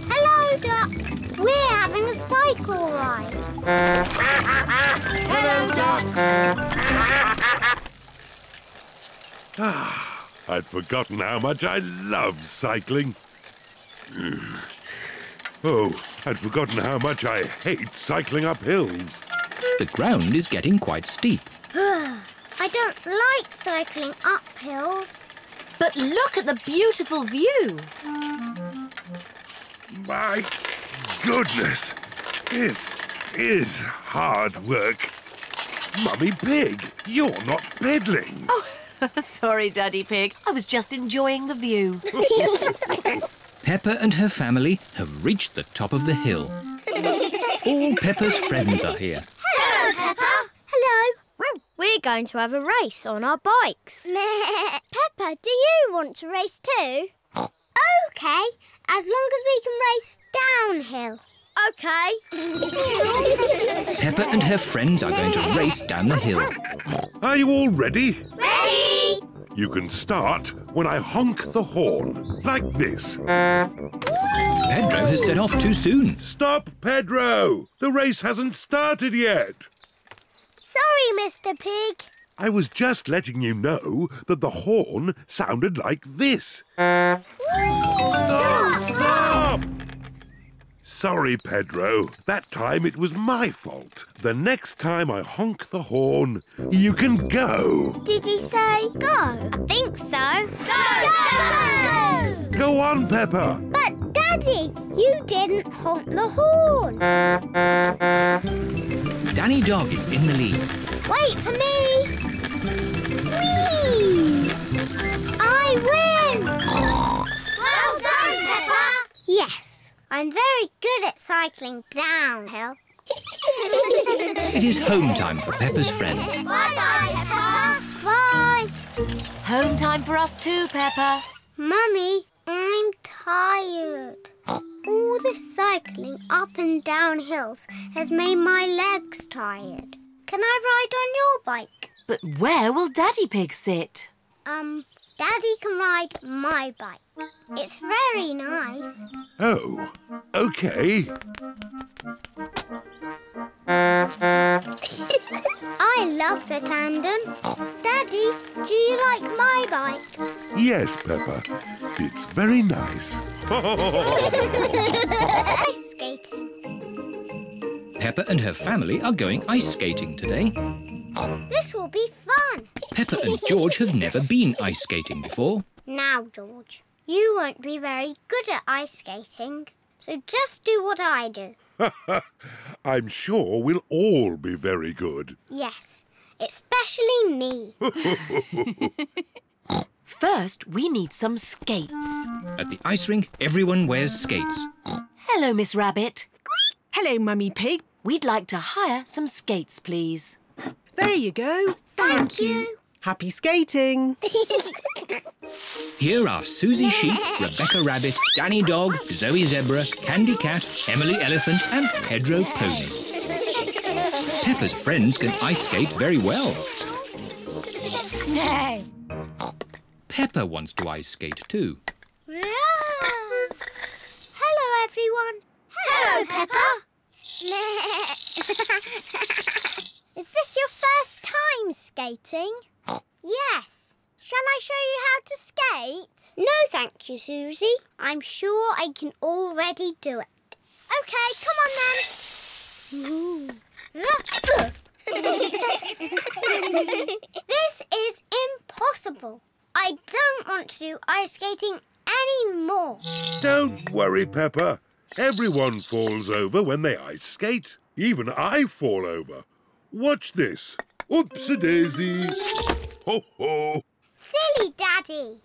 A: Hello, ducks. We're having a cycle ride.
D: Hello, duck.
C: I'd forgotten how much I love cycling. Oh, I'd forgotten how much I hate cycling up hills.
B: The ground is getting quite steep.
A: I don't like cycling up hills.
D: But look at the beautiful view.
C: My goodness, this is hard work. Mummy Pig, you're not pedaling.
D: Oh, sorry, Daddy Pig. I was just enjoying the view.
B: Peppa and her family have reached the top of the hill. All Peppa's friends are here.
A: Hello, Peppa. Hello.
E: We're going to have a race on our bikes.
A: Peppa, do you want to race too? OK, as long as we can race downhill.
E: OK.
B: Peppa and her friends are going to race down the hill.
C: Are you all ready?
A: Ready?
C: You can start when I honk the horn, like this.
B: Pedro has set off too soon.
C: Stop, Pedro! The race hasn't started yet.
A: Sorry, Mr. Pig.
C: I was just letting you know that the horn sounded like this. Stop! Sorry, Pedro. That time it was my fault. The next time I honk the horn, you can go.
A: Did he say go? I think so. Go!
C: Go on, Peppa.
A: But, Daddy, you didn't honk the horn.
B: Danny Dog is in the lead.
A: Wait for me. Whee! I win! Well done, Peppa. Yes, I'm very good at cycling downhill.
B: It is home time for Peppa's friends.
A: Bye-bye, Peppa. Bye.
D: Home time for us too, Peppa.
A: Mummy, I'm tired. All this cycling up and down hills has made my legs tired. Can I ride on your bike?
D: But where will Daddy Pig sit?
A: Daddy can ride my bike. It's very nice.
C: Oh, OK.
A: I love the tandem. Daddy, do you like my bike?
C: Yes, Peppa. It's very nice.
A: Ice skating.
B: Peppa and her family are going ice skating today.
A: This will be fun.
B: Peppa and George have never been ice skating before.
A: Now, George, you won't be very good at ice skating, so just do what I do.
C: I'm sure we'll all be very good.
A: Yes, especially me.
D: First, we need some skates.
B: At the ice rink, everyone wears skates.
D: Hello, Miss Rabbit.
G: Hello, Mummy Pig.
D: We'd like to hire some skates, please.
G: There you go.
A: Thank you.
G: Happy skating.
B: Here are Susie Sheep, Rebecca Rabbit, Danny Dog, Zoe Zebra, Candy Cat, Emily Elephant and Pedro Pony. Peppa's friends can ice skate very well.
A: No.
B: Peppa wants to ice skate too.
A: Hello, everyone. Hello, Peppa. Is this your first time skating? Yes. Shall I show you how to skate? No, thank you, Susie. I'm sure I can already do it. OK, come on then. This is impossible. I don't want to do ice skating anymore.
C: Don't worry, Peppa. Everyone falls over when they ice skate. Even I fall over. Watch this. Oops-a-daisy. Ho-ho.
A: Silly Daddy.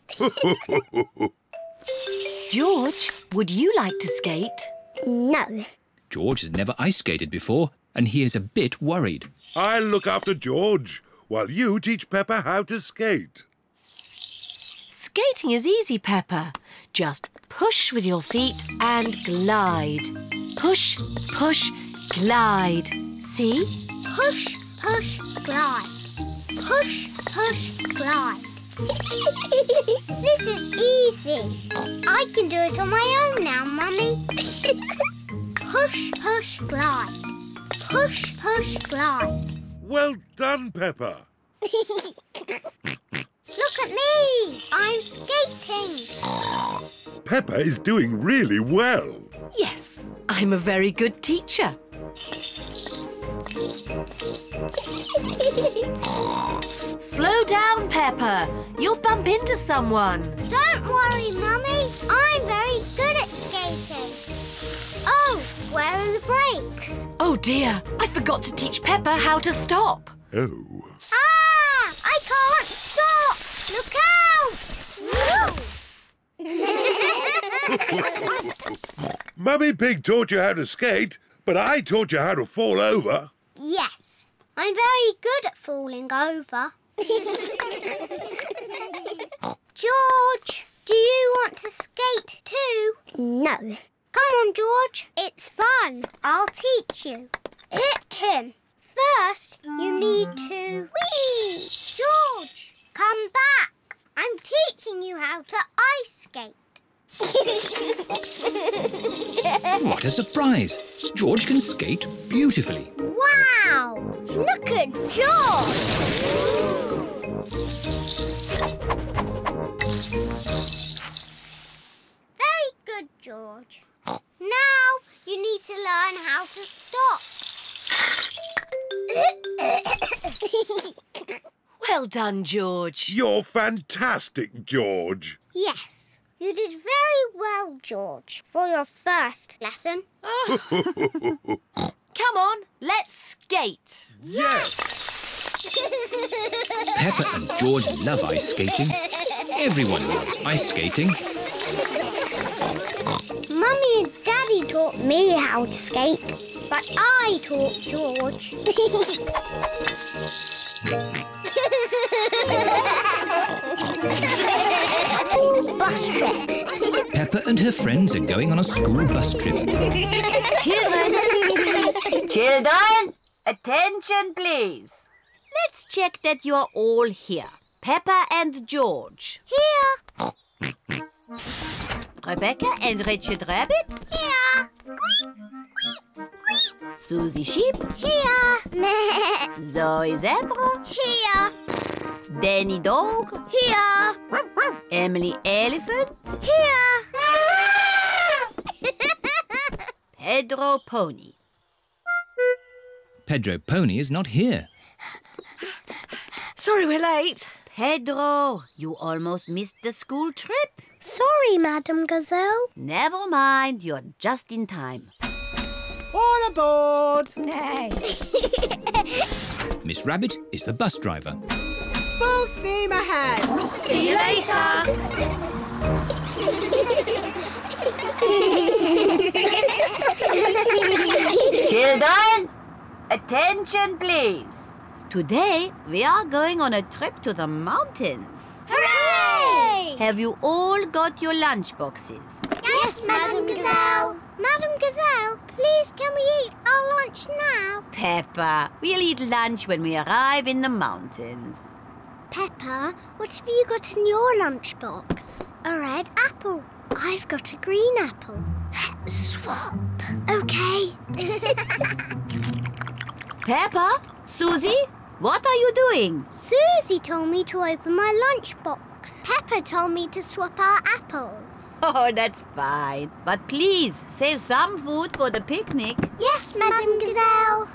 D: George, would you like to skate?
A: No.
B: George has never ice skated before and he is a bit worried.
C: I'll look after George while you teach Peppa how to skate.
D: Skating is easy, Peppa. Just push with your feet and glide. Push, push, glide. See?
A: Push, push, glide. Push, push, glide. This is easy. I can do it on my own now, Mummy. Push, push, glide. Push, push, glide.
C: Well done, Peppa.
A: Look at me! I'm skating.
C: Peppa is doing really well.
D: Yes, I'm a very good teacher. Slow down, Peppa. You'll bump into someone.
A: Don't worry, Mummy. I'm very good at skating. Oh, where are the brakes?
D: Oh dear, I forgot to teach Peppa how to stop.
C: Oh.
A: Ah! I can't stop! Look out!
C: Mummy Pig taught you how to skate, but I taught you how to fall over.
A: Yes, I'm very good at falling over. George, do you want to skate too? No. Come on, George. It's fun. I'll teach you. Hit him. First, you need to... Whee! George, come back. I'm teaching you how to ice skate.
B: What a surprise! George can skate beautifully.
A: Wow! Look at George! Very good, George. Now you need to learn how to stop.
D: Well done, George.
C: You're fantastic, George.
A: Yes, you did very well, George, for your first lesson.
D: Come on, let's skate.
C: Yes!
B: Peppa and George love ice skating. Everyone loves ice skating.
A: Mummy and Daddy taught me how to skate, but I taught George. Bus trip.
B: Peppa and her friends are going on a school bus trip.
M: Children, attention please. Let's check that you're all here. Peppa and George.
A: Here.
M: Rebecca and Richard Rabbit.
A: Here. Squeak, squeak, squeak.
M: Susie Sheep.
A: Here.
M: Zoe Zebra.
A: Here.
M: Danny Dog.
A: Here.
M: Emily Elephant.
A: Here.
M: Pedro Pony.
B: Pedro Pony is not here.
D: Sorry we're late.
M: Pedro, you almost missed the school trip.
A: Sorry, Madam Gazelle.
M: Never mind, you're just in time.
G: All aboard!
A: Hey.
B: Miss Rabbit is the bus driver.
G: Full steam ahead.
D: See you later.
M: Children, attention please. Today we are going on a trip to the mountains.
A: Hooray!
M: Have you all got your lunch boxes?
A: Yes, Madam Gazelle. Madam Gazelle, please can we eat our lunch now?
M: Peppa, we'll eat lunch when we arrive in the mountains.
A: Peppa, what have you got in your lunchbox? A red apple. I've got a green apple. Let's swap. Okay.
M: Peppa, Susie, what are you doing?
A: Susie told me to open my lunchbox. Peppa told me to swap our apples.
M: Oh, that's fine. But please, save some food for the picnic.
A: Yes, Madam Gazelle.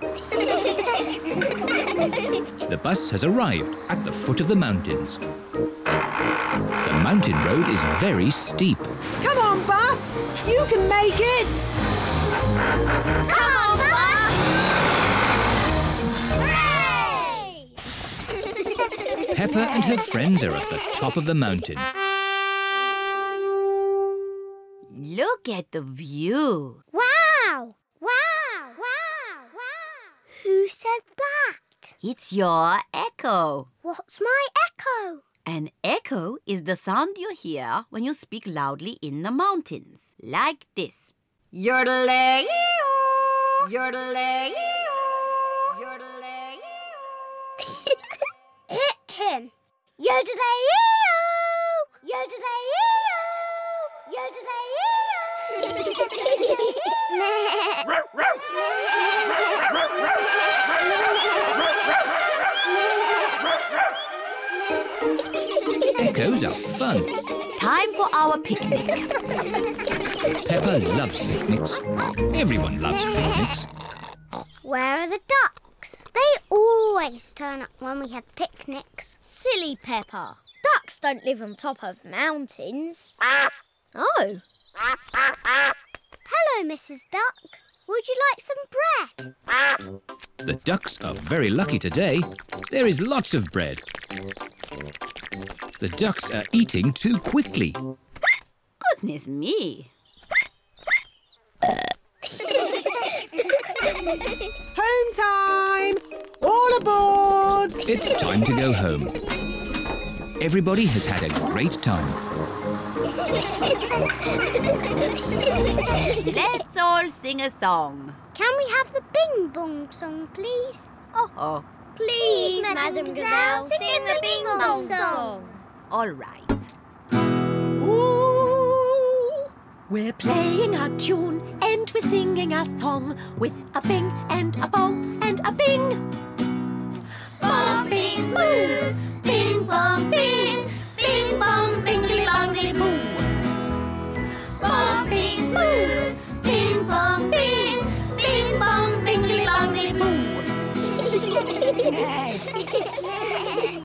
B: The bus has arrived at the foot of the mountains. The mountain road is very steep.
G: Come on, bus! You can make it!
A: Come on, bus! Hooray!
B: Peppa and her friends are at the top of the mountain.
M: Look at the view.
A: Wow! Wow! Wow! Wow! Who said that?
M: It's your echo.
A: What's my echo?
M: An echo is the sound you hear when you speak loudly in the mountains. Like this. Yodeling-ee-oo, yodeling-ee-oo, yodeling-ee-oo.
A: Hit him! Yodeling-ee-oo! Yodeling-ee-oo! Yodeling-ee-oo!
B: Echoes are fun.
M: Time for our picnic.
B: Peppa loves picnics. Everyone loves picnics.
A: Where are the ducks? They always turn up when we have picnics.
E: Silly Peppa. Ducks don't live on top of mountains. Oh.
A: Hello, Mrs. Duck. Would you like some bread?
B: The ducks are very lucky today. There is lots of bread. The ducks are eating too quickly.
M: Goodness me.
G: Home time! All aboard!
B: It's time to go home. Everybody has had a great time.
M: Let's all sing a song.
A: Can we have the Bing Bong song, please?
M: Oh.
E: Please, Madam Gazelle, sing the Bing Bong song.
M: All right. Ooh, we're playing a tune and we're singing a song with a bing and a bong and a bing.
A: Bong, bing, boo. Bing, bong, bing. Bing, bong, bingly, bongly, boo. Bong, bing, boo. Bing, bong, bing. Bing, bong, bingly, bongly, boo.